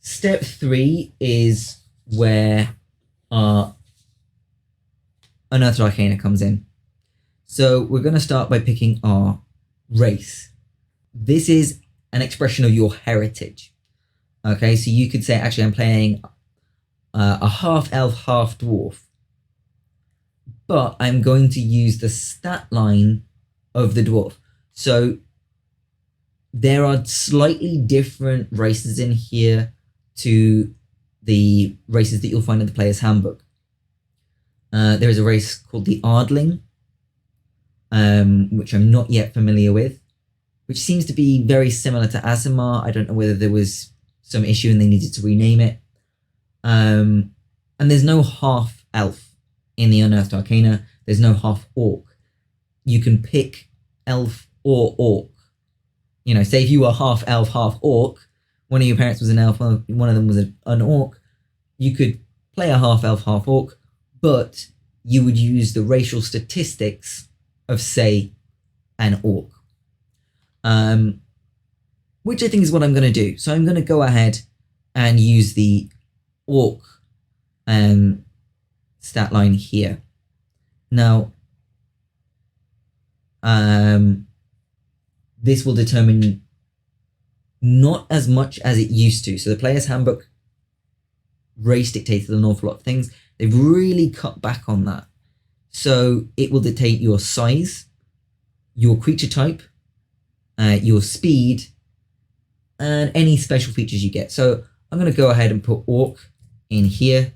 Step 3 is where our Unearthed Arcana comes in. So we're going to start by picking our race. This is an expression of your heritage. Okay, so you could say, actually, I'm playing a half elf, half dwarf, but I'm going to use the stat line of the dwarf. So there are slightly different races in here to the races that you'll find in the player's handbook. There is a race called the Ardling, which I'm not yet familiar with, which seems to be very similar to Aasimar. I don't know whether there was some issue and they needed to rename it. And there's no half elf in the Unearthed Arcana. There's no half orc. You can pick elf or orc. You know, say if you were half elf, half orc, one of your parents was an elf, one of them was an orc, you could play a half elf, half orc, but you would use the racial statistics of, say, an orc. Which I think is what I'm going to do. So I'm going to go ahead and use the orc stat line here. Now, this will determine not as much as it used to. So the player's handbook race dictated an awful lot of things. They've really cut back on that. So it will dictate your size, your creature type, your speed, and any special features you get. So I'm going to go ahead and put orc in here.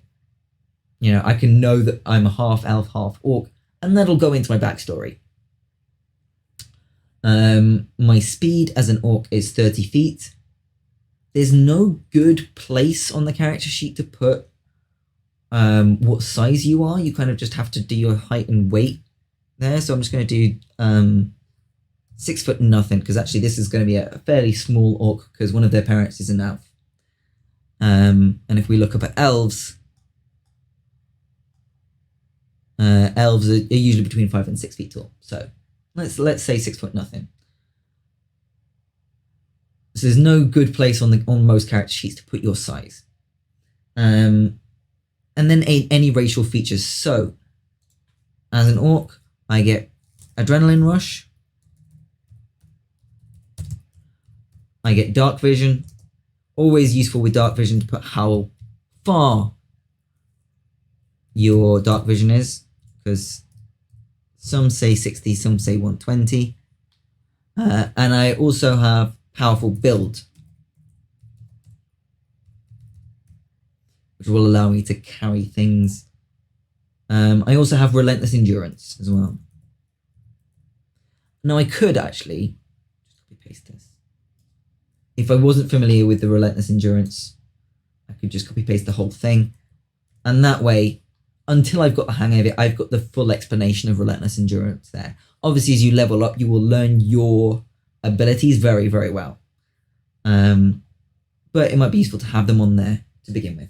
You know, I can know that I'm a half elf, half orc, and that'll go into my backstory. My speed as an orc is 30 feet. There's no good place on the character sheet to put what size you are. You kind of just have to do your height and weight there. So I'm just going to do 6 foot nothing, because actually this is going to be a fairly small orc because one of their parents is an elf. And if we look up at elves, elves are usually between 5 and 6 feet tall. So let's say 6 foot nothing. So there's no good place on most character sheets to put your size. And then any racial features. So as an orc, I get adrenaline rush. I get dark vision. Always useful with dark vision to put how far your dark vision is, because some say 60, some say 120. And I also have powerful build, which will allow me to carry things. I also have relentless endurance as well. Now I could actually just copy paste this. If I wasn't familiar with the relentless endurance, I could just copy paste the whole thing. And that way, until I've got the hang of it, I've got the full explanation of relentless endurance there. Obviously, as you level up, you will learn your abilities very, very well. But it might be useful to have them on there to begin with.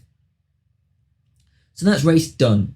So that's race done.